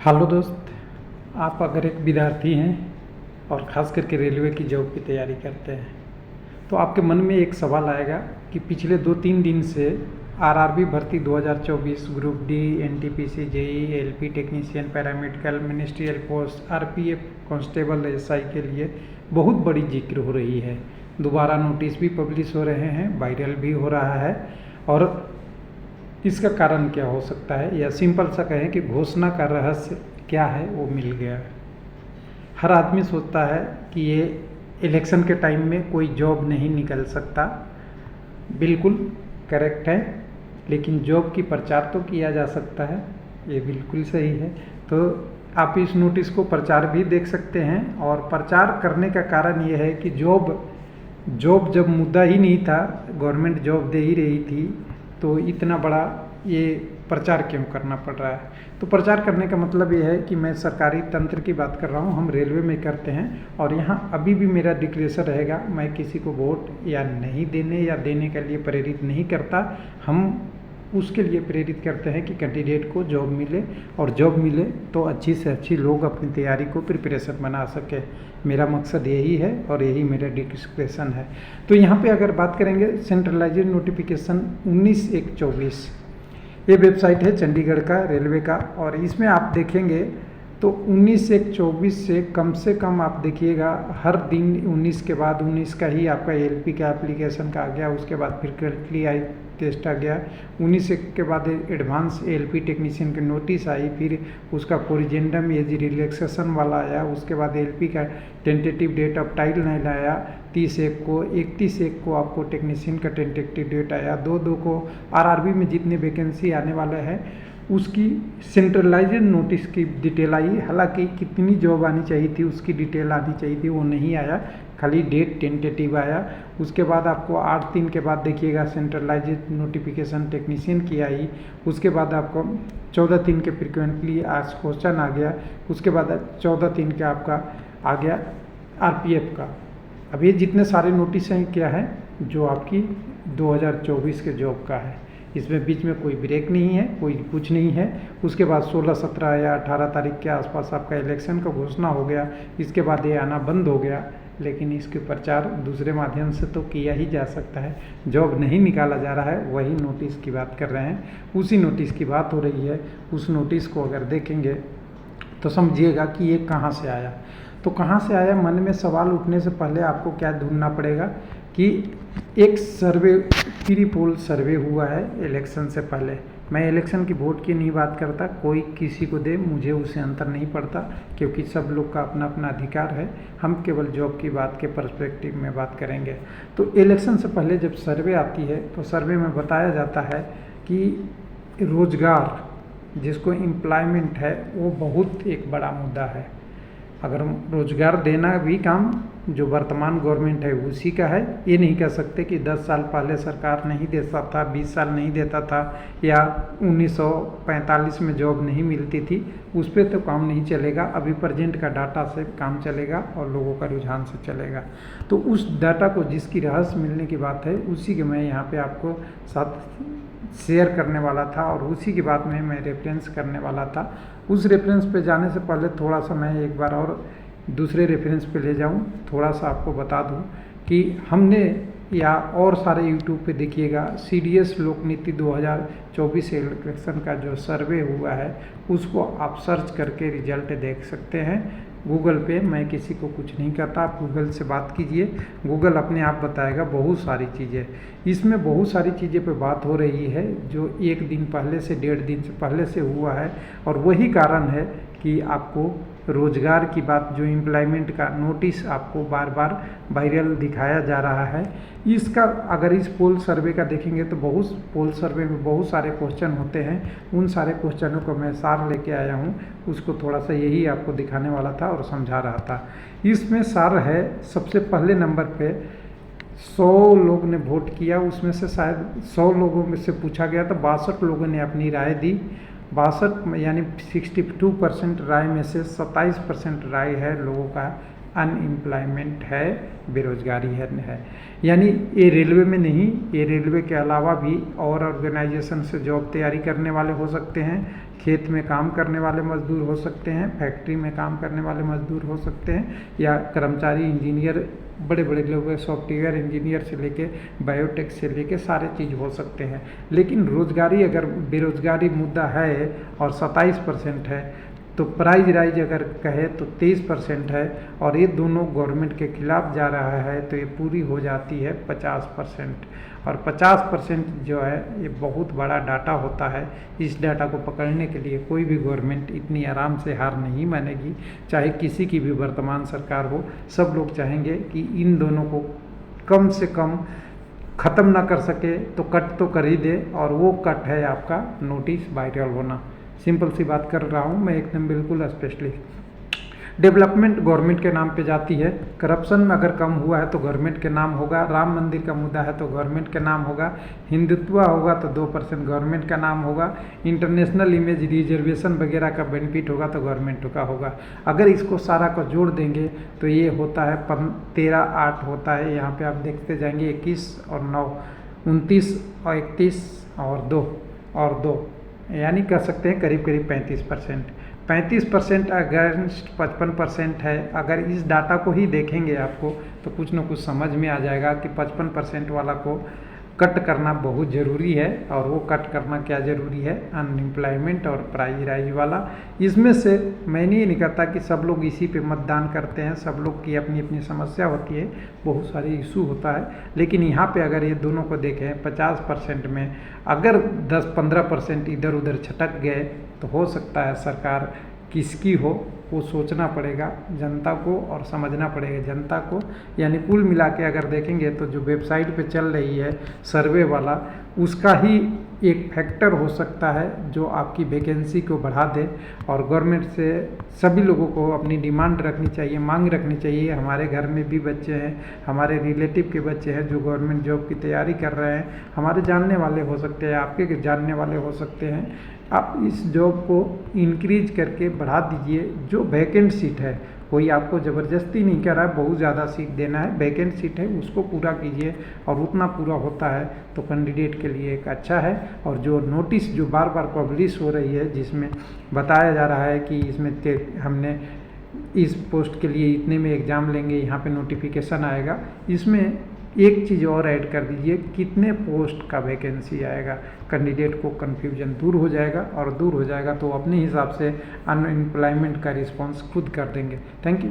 Hello दोस्त, आप अगर एक विद्यार्थी हैं और ख़ास करके रेलवे की जॉब की तैयारी करते हैं तो आपके मन में एक सवाल आएगा कि पिछले 2-3 दिन से आरआरबी भर्ती 2024 group D, NTPC, JE, LP technician, paramedical, ministerial post, RPF constable, SI के लिए बहुत बड़ी जिक्र हो रही है। दोबारा नोटिस भी पब्लिश हो रहे हैं, वायरल भी हो रहा है। और इसका कारण क्या हो सकता है, या सिंपल सा कहें कि घोषणा का रहस्य क्या है वो मिल गया। हर आदमी सोचता है कि ये इलेक्शन के टाइम में कोई जॉब नहीं निकल सकता। बिल्कुल करेक्ट है, लेकिन जॉब की प्रचार तो किया जा सकता है, ये बिल्कुल सही है। तो आप इस नोटिस को प्रचार भी देख सकते हैं। और प्रचार करने का कारण ये है कि जॉब जब मुद्दा ही नहीं था, गवर्नमेंट जॉब दे ही रही थी, तो इतना बड़ा ये प्रचार क्यों करना पड़ रहा है। तो प्रचार करने का मतलब ये है कि मैं सरकारी तंत्र की बात कर रहा हूँ, हम रेलवे में करते हैं। और यहाँ अभी भी मेरा डिक्लेरेशन रहेगा, मैं किसी को वोट या नहीं देने या देने के लिए प्रेरित नहीं करता। हम उसके लिए प्रेरित करते हैं कि कैंडिडेट को जॉब मिले, और जॉब मिले तो अच्छी से अच्छी लोग अपनी तैयारी को प्रिपरेशन बना सके। मेरा मकसद यही है और यही मेरा डिस्क्रिप्शन है। तो यहाँ पे अगर बात करेंगे सेंट्रलाइज्ड नोटिफिकेशन 19/1/24, ये वेबसाइट है चंडीगढ़ का रेलवे का। और इसमें आप देखेंगे तो 19/1/24 से कम आप देखिएगा, हर दिन 19 के बाद 19 का ही आपका एलपी का एप्लीकेशन का आ गया, उसके बाद फिर करंटली आई टेस्ट आ गया, 19 के बाद एडवांस एलपी टेक्नीशियन की नोटिस आई, फिर उसका कोरिजेंडम एज रिलैक्सेशन वाला आया, उसके बाद एलपी का टेंटेटिव डेट ऑफ टाइटल नहीं आया, 30/1 को, 31/1 को आपको टेक्नीशियन का टेंटेटिव डेट आया, 2/2 को आरआरबी में जितने वैकेंसी आने वाले हैं उसकी सेंट्रलाइज्ड नोटिस की डिटेल आई। हालांकि कितनी जॉब आनी चाहिए थी उसकी डिटेल आनी चाहिए थी, वो नहीं आया, खाली डेट टेंटेटिव आया। उसके बाद आपको 8/3 के बाद देखिएगा सेंट्रलाइज्ड नोटिफिकेशन टेक्नीशियन की आई। उसके बाद आपको 14/3 के फ्रिक्वेंटली आज क्वेश्चन आ गया। उसके बाद 14/3 का आपका आ गया आरपीएफ का। अब ये जितने सारे नोटिस हैं क्या है, जो आपकी 2024 के जॉब का है। इसमें बीच में कोई ब्रेक नहीं है, कोई कुछ नहीं है। उसके बाद 16, 17 या 18 तारीख के आसपास आपका इलेक्शन का घोषणा हो गया, इसके बाद ये आना बंद हो गया। लेकिन इसके प्रचार दूसरे माध्यम से तो किया ही जा सकता है। जॉब नहीं निकाला जा रहा है, वही नोटिस की बात कर रहे हैं, उसी नोटिस की बात हो रही है। उस नोटिस को अगर देखेंगे तो समझिएगा कि ये कहाँ से आया। तो कहाँ से आया, मन में सवाल उठने से पहले आपको क्या ढूंढना पड़ेगा कि एक सर्वे, प्री पोल सर्वे हुआ है इलेक्शन से पहले। मैं इलेक्शन की वोट की नहीं बात करता, कोई किसी को दे, मुझे उससे अंतर नहीं पड़ता, क्योंकि सब लोग का अपना अपना अधिकार है। हम केवल जॉब की बात के पर्सपेक्टिव में बात करेंगे। तो इलेक्शन से पहले जब सर्वे आती है तो सर्वे में बताया जाता है कि रोजगार, जिसको एम्प्लॉयमेंट है, वो बहुत एक बड़ा मुद्दा है। अगर रोजगार देना भी काम जो वर्तमान गवर्नमेंट है उसी का है। ये नहीं कह सकते कि 10 साल पहले सरकार नहीं देता था, 20 साल नहीं देता था, या 1945 में जॉब नहीं मिलती थी, उस पर तो काम नहीं चलेगा। अभी प्रेजेंट का डाटा से काम चलेगा और लोगों का रुझान से चलेगा। तो उस डाटा को, जिसकी रहस्य मिलने की बात है, उसी के मैं यहाँ पे आपको साथ शेयर करने वाला था, और उसी की बात में मैं रेफरेंस करने वाला था। उस रेफरेंस पे जाने से पहले थोड़ा सा मैं एक बार और दूसरे रेफरेंस पे ले जाऊं, थोड़ा सा आपको बता दूं कि हमने, या और सारे यूट्यूब पे देखिएगा, सीडीएस लोक नीति 2024 इलेक्शन का जो सर्वे हुआ है उसको आप सर्च करके रिजल्ट देख सकते हैं गूगल पे। मैं किसी को कुछ नहीं कहता, आप गूगल से बात कीजिए, गूगल अपने आप बताएगा बहुत सारी चीज़ें। इसमें बहुत सारी चीज़ें पे बात हो रही है जो 1 दिन पहले से, 1.5 दिन से पहले से हुआ है। और वही कारण है कि आपको रोजगार की बात, जो एम्प्लॉयमेंट का नोटिस आपको बार बार वायरल दिखाया जा रहा है। इसका अगर इस पोल सर्वे का देखेंगे तो बहुत पोल सर्वे में बहुत सारे क्वेश्चन होते हैं। उन सारे क्वेश्चनों को मैं सार लेके आया हूँ, उसको थोड़ा सा यही आपको दिखाने वाला था और समझा रहा था। इसमें सार है, सबसे पहले नंबर पे 100 लोग ने वोट किया, उसमें से शायद 100 लोगों में से पूछा गया तो 62 लोगों ने अपनी राय दी। 62 यानी 62% राय में से 27% राय है लोगों का अनएम्प्लॉयमेंट है, बेरोजगारी है। यानी ये रेलवे में नहीं, ये रेलवे के अलावा भी और ऑर्गेनाइजेशन से जॉब तैयारी करने वाले हो सकते हैं, खेत में काम करने वाले मजदूर हो सकते हैं, फैक्ट्री में काम करने वाले मजदूर हो सकते हैं, या कर्मचारी इंजीनियर, बड़े बड़े लोग सॉफ्टवेयर इंजीनियर से लेके बायोटेक से लेके सारे चीज़ हो सकते हैं। लेकिन रोजगारी, अगर बेरोजगारी मुद्दा है और 27% है, तो प्राइज राइज अगर कहे तो 23% है, और ये दोनों गवर्नमेंट के खिलाफ जा रहा है, तो ये पूरी हो जाती है 50%। और 50% जो है ये बहुत बड़ा डाटा होता है। इस डाटा को पकड़ने के लिए कोई भी गवर्नमेंट इतनी आराम से हार नहीं मानेगी, चाहे किसी की भी वर्तमान सरकार हो। सब लोग चाहेंगे कि इन दोनों को कम से कम ख़त्म ना कर सके तो कट तो कर ही दे, और वो कट है आपका नोटिस वायरल होना। सिंपल सी बात कर रहा हूँ मैं, एकदम बिल्कुल स्पेशलिस्ट। डेवलपमेंट गवर्नमेंट के नाम पे जाती है, करप्शन में अगर कम हुआ है तो गवर्नमेंट के नाम होगा, राम मंदिर का मुद्दा है तो गवर्नमेंट के नाम होगा, हिंदुत्व होगा तो 2% गवर्नमेंट का नाम होगा, इंटरनेशनल इमेज रिजर्वेशन वगैरह का बेनिफिट होगा तो गवर्नमेंट का होगा। अगर इसको सारा को जोड़ देंगे तो ये होता है 13-8 होता है। यहाँ पे आप देखते जाएंगे 21 और 9, 29 और 31 और 2 यानी कह सकते हैं करीब करीब 35% अगेंस्ट 55% है। अगर इस डाटा को ही देखेंगे आपको तो कुछ ना कुछ समझ में आ जाएगा कि 55% वाला को कट करना बहुत ज़रूरी है। और वो कट करना क्या ज़रूरी है, अनएम्प्लॉयमेंट और प्राइज राइज वाला। इसमें से मैंने ये नहीं कहता कि सब लोग इसी पे मतदान करते हैं, सब लोग की अपनी अपनी समस्या होती है, बहुत सारे इशू होता है। लेकिन यहाँ पे अगर ये दोनों को देखें 50% में अगर 10-15% इधर उधर छटक गए तो हो सकता है सरकार किसकी हो वो सोचना पड़ेगा जनता को, और समझना पड़ेगा जनता को। यानी कुल मिला के अगर देखेंगे तो जो वेबसाइट पे चल रही है सर्वे वाला, उसका ही एक फैक्टर हो सकता है जो आपकी वैकेंसी को बढ़ा दे। और गवर्नमेंट से सभी लोगों को अपनी डिमांड रखनी चाहिए, मांग रखनी चाहिए। हमारे घर में भी बच्चे हैं, हमारे रिलेटिव के बच्चे हैं जो गवर्नमेंट जॉब की तैयारी कर रहे हैं, हमारे जानने वाले हो सकते हैं, आपके जानने वाले हो सकते हैं। आप इस जॉब को इंक्रीज करके बढ़ा दीजिए। जो वैकेंट सीट है, कोई आपको ज़बरदस्ती नहीं कर रहा है बहुत ज़्यादा सीट देना है, वैकेंट सीट है उसको पूरा कीजिए। और उतना पूरा होता है तो कैंडिडेट के लिए एक अच्छा है। और जो नोटिस जो बार बार पब्लिश हो रही है, जिसमें बताया जा रहा है कि इसमें हमने इस पोस्ट के लिए इतने में एग्ज़ाम लेंगे, यहाँ पे नोटिफिकेशन आएगा, इसमें एक चीज़ और ऐड कर दीजिए, कितने पोस्ट का वैकेंसी आएगा। कैंडिडेट को कन्फ्यूजन दूर हो जाएगा, और दूर हो जाएगा तो अपने हिसाब से अनएम्प्लॉयमेंट का रिस्पॉन्स खुद कर देंगे। Thank you.